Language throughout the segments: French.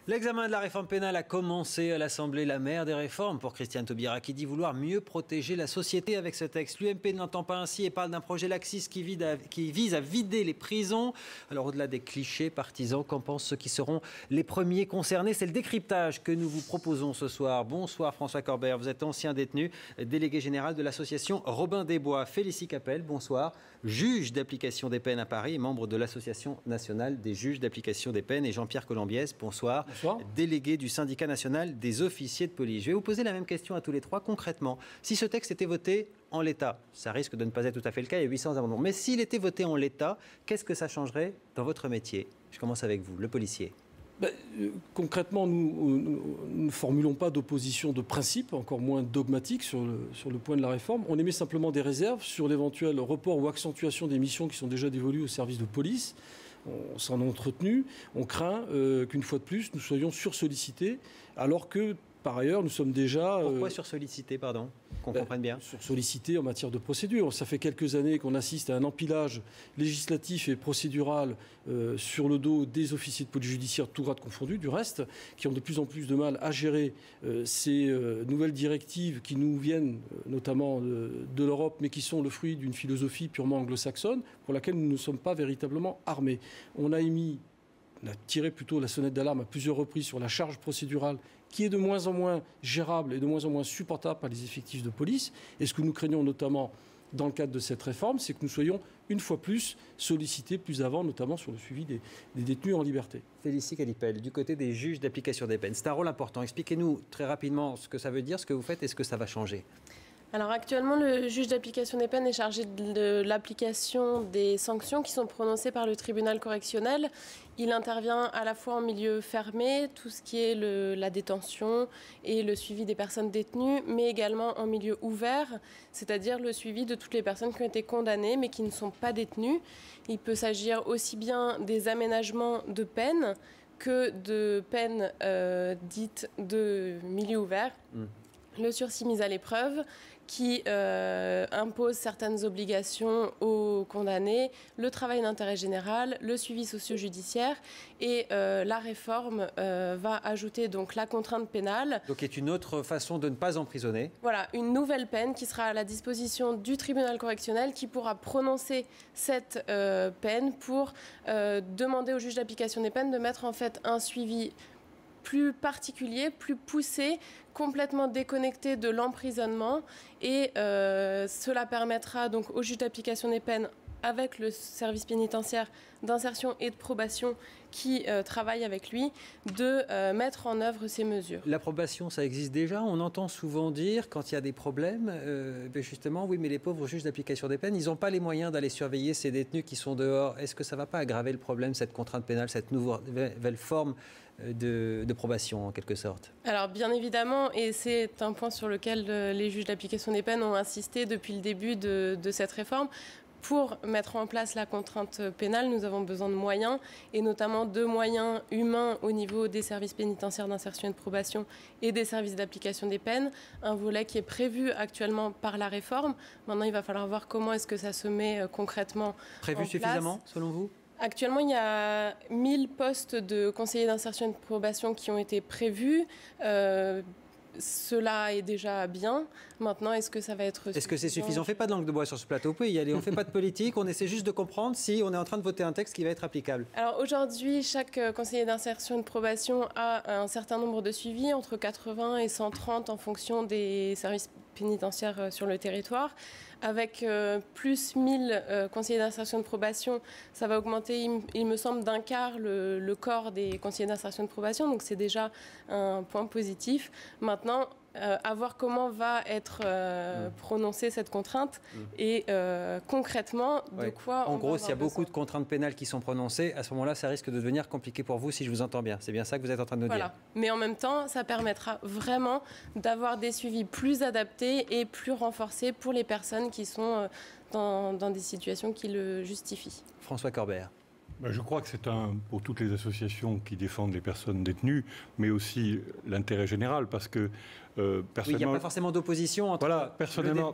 L'examen de la réforme pénale a commencé à l'Assemblée. La mère des réformes pour Christiane Taubira qui dit vouloir mieux protéger la société avec ce texte. L'UMP ne l'entend pas ainsi et parle d'un projet laxiste qui vise à vider les prisons. Alors au-delà des clichés partisans, qu'en pensent ceux qui seront les premiers concernés? C'est le décryptage que nous vous proposons ce soir. Bonsoir François Corbert, vous êtes ancien détenu, délégué général de l'association Robin des Bois. Félicie Capel, bonsoir, juge d'application des peines à Paris et membre de l'Association nationale des juges d'application des peines. Et Jean-Pierre Colombiès, bonsoir. Bonsoir. Délégué du syndicat national des officiers de police. Je vais vous poser la même question à tous les trois concrètement. Si ce texte était voté en l'état, ça risque de ne pas être tout à fait le cas, il y a 800 amendements, mais s'il était voté en l'état, qu'est-ce que ça changerait dans votre métier? Je commence avec vous, le policier. Concrètement, nous ne formulons pas d'opposition de principe, encore moins dogmatique sur le point de la réforme. On émet simplement des réserves sur l'éventuel report ou accentuation des missions qui sont déjà dévolues au service de police. On s'en est entretenu. On craint qu'une fois de plus, nous soyons sursollicités, alors que, par ailleurs, nous sommes déjà... Pourquoi sursollicités, pardon? Qu'on comprenne bien. Sursollicités en matière de procédure. Ça fait quelques années qu'on assiste à un empilage législatif et procédural sur le dos des officiers de police judiciaire, tout grade confondus, du reste, qui ont de plus en plus de mal à gérer ces nouvelles directives qui nous viennent notamment de l'Europe, mais qui sont le fruit d'une philosophie purement anglo-saxonne, pour laquelle nous ne sommes pas véritablement armés. On a tiré plutôt la sonnette d'alarme à plusieurs reprises sur la charge procédurale qui est de moins en moins gérable et de moins en moins supportable par les effectifs de police. Et ce que nous craignons notamment dans le cadre de cette réforme, c'est que nous soyons une fois plus sollicités plus avant, notamment sur le suivi des détenus en liberté. Félicie Capel, du côté des juges d'application des peines, c'est un rôle important. Expliquez-nous très rapidement ce que ça veut dire, ce que vous faites et ce que ça va changer. Alors actuellement, le juge d'application des peines est chargé de l'application des sanctions qui sont prononcées par le tribunal correctionnel. Il intervient à la fois en milieu fermé, tout ce qui est la détention et le suivi des personnes détenues, mais également en milieu ouvert, c'est-à-dire le suivi de toutes les personnes qui ont été condamnées mais qui ne sont pas détenues. Il peut s'agir aussi bien des aménagements de peine que de peines dites de milieu ouvert. Le sursis mis à l'épreuve qui impose certaines obligations aux condamnés, le travail d'intérêt général, le suivi socio-judiciaire et la réforme va ajouter donc la contrainte pénale. Donc est une autre façon de ne pas emprisonner. Voilà, une nouvelle peine qui sera à la disposition du tribunal correctionnel qui pourra prononcer cette peine pour demander au juge d'application des peines de mettre en fait un suivi plus particulier, plus poussé, complètement déconnecté de l'emprisonnement et cela permettra donc au juge d'application des peines avec le service pénitentiaire d'insertion et de probation qui travaille avec lui, de mettre en œuvre ces mesures. La probation, ça existe déjà. On entend souvent dire, quand il y a des problèmes, justement, oui, mais les pauvres juges d'application des peines, ils n'ont pas les moyens d'aller surveiller ces détenus qui sont dehors. Est-ce que ça ne va pas aggraver le problème, cette contrainte pénale, cette nouvelle forme de probation, en quelque sorte? Alors, bien évidemment, et c'est un point sur lequel les juges d'application des peines ont insisté depuis le début de cette réforme. Pour mettre en place la contrainte pénale, nous avons besoin de moyens, et notamment de moyens humains au niveau des services pénitentiaires d'insertion et de probation et des services d'application des peines, un volet qui est prévu actuellement par la réforme. Maintenant, il va falloir voir comment est-ce que ça se met concrètement prévu en suffisamment, place. Selon vous? Actuellement, il y a 1000 postes de conseillers d'insertion et de probation qui ont été prévus. Cela est déjà bien. Maintenant, est-ce que ça va être suffisant? Est-ce que c'est suffisant? On ne fait pas de langue de bois sur ce plateau. Vous pouvez y aller. On ne fait pas de politique. On essaie juste de comprendre si on est en train de voter un texte qui va être applicable. Alors aujourd'hui, chaque conseiller d'insertion et de probation a un certain nombre de suivis, entre 80 et 130 en fonction des services pénitentiaires sur le territoire. Avec plus 1000 conseillers d'insertion de probation, ça va augmenter, il me semble, d'un quart le corps des conseillers d'insertion de probation. Donc c'est déjà un point positif. Maintenant, à voir comment va être prononcée cette contrainte et concrètement de quoi en gros, s'il y a beaucoup de contraintes pénales qui sont prononcées, à ce moment-là, ça risque de devenir compliqué pour vous, si je vous entends bien. C'est bien ça que vous êtes en train de nous dire. Mais en même temps, ça permettra vraiment d'avoir des suivis plus adaptés et plus renforcés pour les personnes qui sont dans des situations qui le justifient. François Corbert. Je crois que c'est pour toutes les associations qui défendent les personnes détenues, mais aussi l'intérêt général, parce que personnellement... Oui, il n'y a pas forcément d'opposition entre personnellement,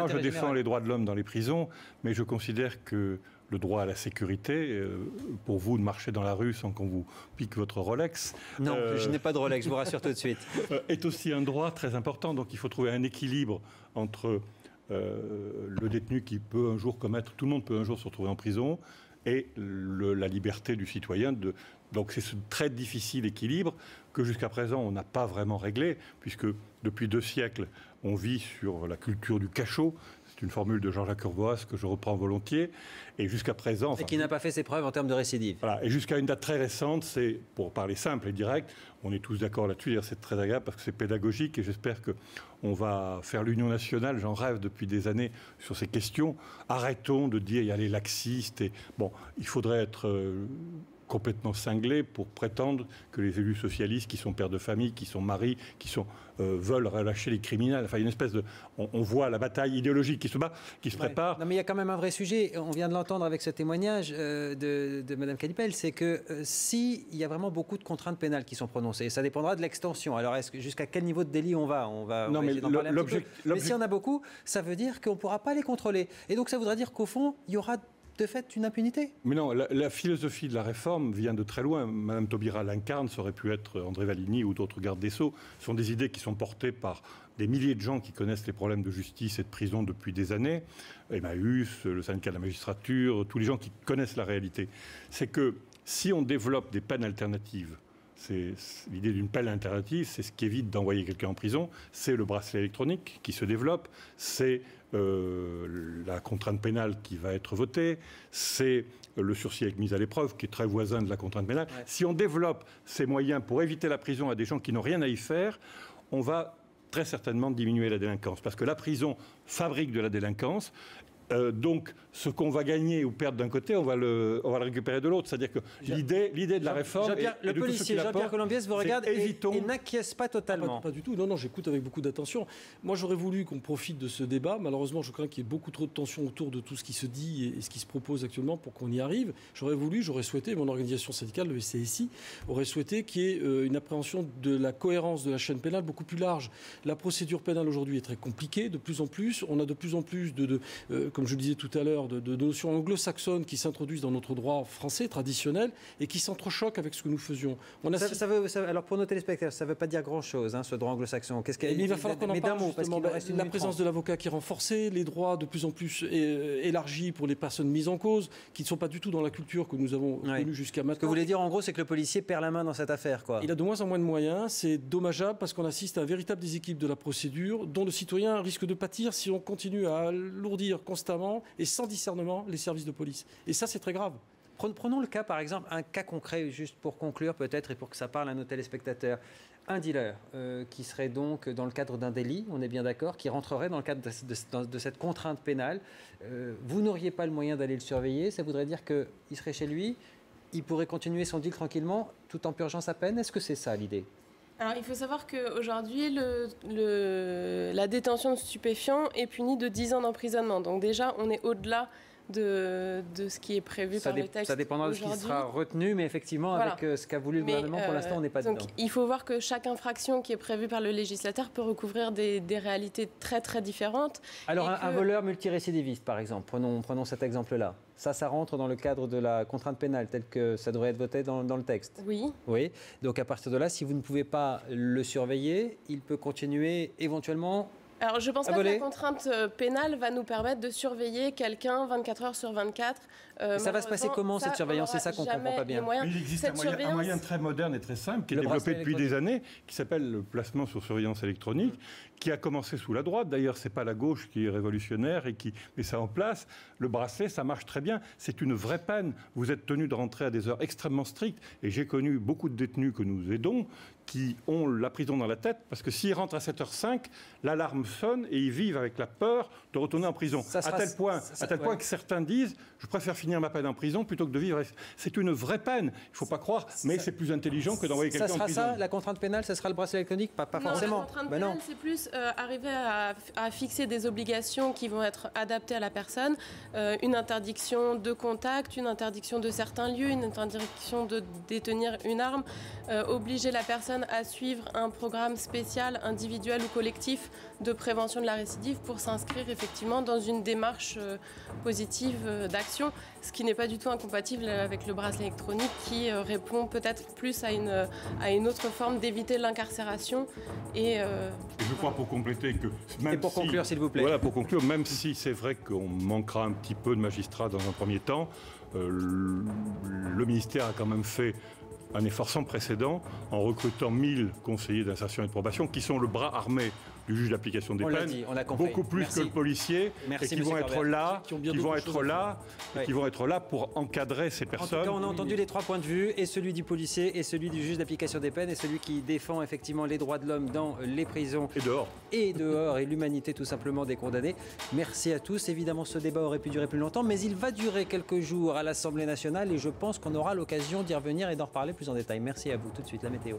je défends les droits de l'homme dans les prisons, mais je considère que le droit à la sécurité, pour vous de marcher dans la rue sans qu'on vous pique votre Rolex. Non, je n'ai pas de Rolex, je vous rassure tout de suite. Est aussi un droit très important. Donc il faut trouver un équilibre entre le détenu qui peut un jour commettre, tout le monde peut un jour se retrouver en prison, et la liberté du citoyen. Donc c'est ce très difficile équilibre que jusqu'à présent on n'a pas vraiment réglé, puisque depuis 2 siècles on vit sur la culture du cachot. C'est une formule de Jean-Jacques Urvoas que je reprends volontiers. Et jusqu'à présent... Et qui n'a pas fait ses preuves en termes de récidive. Voilà. Et jusqu'à une date très récente, c'est, pour parler simple et direct, on est tous d'accord là-dessus, d'ailleurs c'est très agréable parce que c'est pédagogique et j'espère qu'on va faire l'union nationale, j'en rêve depuis des années sur ces questions. Arrêtons de dire il y a les laxistes. Et, bon, il faudrait être... complètement cinglé pour prétendre que les élus socialistes qui sont pères de famille, qui sont maris, qui veulent relâcher les criminels. Enfin, une espèce de... On voit la bataille idéologique qui se bat, qui se prépare. Non, mais il y a quand même un vrai sujet. On vient de l'entendre avec ce témoignage de Mme Canipel, c'est que s'il y a vraiment beaucoup de contraintes pénales qui sont prononcées, ça dépendra de l'extension. Alors, jusqu'à quel niveau de délit on va non, mais mais si on a beaucoup, ça veut dire qu'on ne pourra pas les contrôler. Et donc, ça voudrait dire qu'au fond, il y aura de fait une impunité. Mais non, la philosophie de la réforme vient de très loin. Mme Taubira l'incarne, ça aurait pu être André Valigny ou d'autres gardes des Sceaux. Ce sont des idées qui sont portées par des milliers de gens qui connaissent les problèmes de justice et de prison depuis des années. Emmaüs, le syndicat de la magistrature, tous les gens qui connaissent la réalité. C'est que si on développe des peines alternatives, c'est l'idée d'une peine alternative, c'est ce qui évite d'envoyer quelqu'un en prison, c'est le bracelet électronique qui se développe, c'est la contrainte pénale qui va être votée, c'est le sursis avec mise à l'épreuve qui est très voisin de la contrainte pénale. Ouais. Si on développe ces moyens pour éviter la prison à des gens qui n'ont rien à y faire, on va très certainement diminuer la délinquance, parce que la prison fabrique de la délinquance. Donc, ce qu'on va gagner ou perdre d'un côté, on va le récupérer de l'autre. C'est-à-dire que l'idée de la réforme... Le policier Jean-Pierre Colombiès vous regarde et n'acquiesce pas totalement. Pas du tout. Non, j'écoute avec beaucoup d'attention. Moi, j'aurais voulu qu'on profite de ce débat. Malheureusement, je crains qu'il y ait beaucoup trop de tension autour de tout ce qui se dit et ce qui se propose actuellement pour qu'on y arrive. J'aurais souhaité, mon organisation syndicale, le SCSI, aurait souhaité qu'il y ait une appréhension de la cohérence de la chaîne pénale beaucoup plus large. La procédure pénale aujourd'hui est très compliquée, de plus en plus. On a de plus en plus comme je le disais tout à l'heure, de notions anglo-saxonnes qui s'introduisent dans notre droit français traditionnel et qui s'entrechoquent avec ce que nous faisions. Alors pour nos téléspectateurs, ça ne veut pas dire grand-chose, ce droit anglo-saxon. Il va falloir qu'on en parle justement. La présence de l'avocat qui est renforcée, les droits de plus en plus élargis pour les personnes mises en cause, qui ne sont pas du tout dans la culture que nous avons connue jusqu'à maintenant. Ce que vous voulez dire en gros, c'est que le policier perd la main dans cette affaire, quoi. Il a de moins en moins de moyens. C'est dommageable parce qu'on assiste à un véritable déséquilibre de la procédure dont le citoyen risque de pâtir si on continue à alourdir constamment et sans discernement les services de police. Et ça, c'est très grave. Prenons le cas, par exemple, un cas concret, juste pour conclure peut-être et pour que ça parle à nos téléspectateurs. Un dealer qui serait donc dans le cadre d'un délit, on est bien d'accord, qui rentrerait dans le cadre de cette contrainte pénale. Vous n'auriez pas le moyen d'aller le surveiller. Ça voudrait dire qu'il serait chez lui, il pourrait continuer son deal tranquillement tout en purgeant sa peine. Est-ce que c'est ça l'idée ? Alors, il faut savoir qu'aujourd'hui, la détention de stupéfiants est punie de 10 ans d'emprisonnement. Donc déjà, on est au-delà de ce qui est prévu par le texte. Ça dépendra de ce qui sera retenu, mais effectivement, avec ce qu'a voulu le gouvernement, pour l'instant, on n'est pas dedans. Il faut voir que chaque infraction qui est prévue par le législateur peut recouvrir des réalités très, très différentes. Alors, un voleur multirécidiviste, par exemple, prenons cet exemple-là. Ça rentre dans le cadre de la contrainte pénale, tel que ça devrait être voté dans le texte. Oui. Donc, à partir de là, si vous ne pouvez pas le surveiller, il peut continuer éventuellement... Alors, je pense pas que la contrainte pénale va nous permettre de surveiller quelqu'un 24 heures sur 24. Ça va se passer comment, cette surveillance? C'est ça qu'on ne comprend pas bien. Il existe un moyen très moderne et très simple qui est développé depuis des années, qui s'appelle le placement sous surveillance électronique, qui a commencé sous la droite. D'ailleurs, ce n'est pas la gauche qui est révolutionnaire et qui met ça en place. Le bracelet, ça marche très bien. C'est une vraie peine. Vous êtes tenu de rentrer à des heures extrêmement strictes. Et j'ai connu beaucoup de détenus que nous aidons qui ont la prison dans la tête, parce que s'ils rentrent à 7h05, l'alarme sonne et ils vivent avec la peur de retourner en prison. À tel point que certains disent « je préfère finir ma peine en prison plutôt que de vivre ». C'est une vraie peine, il ne faut pas croire, mais c'est plus intelligent que d'envoyer quelqu'un en prison. Ça sera ça, la contrainte pénale, ça sera le bracelet électronique? Pas forcément. La contrainte pénale, c'est plus arriver à fixer des obligations qui vont être adaptées à la personne, une interdiction de contact, une interdiction de certains lieux, une interdiction de détenir une arme, obliger la personne à suivre un programme spécial, individuel ou collectif de prévention de la récidive pour s'inscrire effectivement dans une démarche positive d'action, ce qui n'est pas du tout incompatible avec le bracelet électronique qui répond peut-être plus à une autre forme d'éviter l'incarcération. Et je crois, pour compléter, que même et pour conclure, s'il vous plaît. Voilà, pour conclure, même si c'est vrai qu'on manquera un petit peu de magistrats dans un premier temps, le ministère a quand même fait un effort sans précédent en recrutant 1000 conseillers d'insertion et de probation qui sont le bras armé du juge d'application des peines, on l'a compris. beaucoup plus que le policier, et qui vont être là, qui vont être là pour encadrer ces personnes. En tout cas, on a entendu les 3 points de vue, et celui du policier, et celui du juge d'application des peines, et celui qui défend effectivement les droits de l'homme dans les prisons. Et dehors, et l'humanité tout simplement des condamnés. Merci à tous. Évidemment, ce débat aurait pu durer plus longtemps, mais il va durer quelques jours à l'Assemblée nationale, et je pense qu'on aura l'occasion d'y revenir et d'en reparler plus en détail. Merci à vous. Tout de suite, la météo.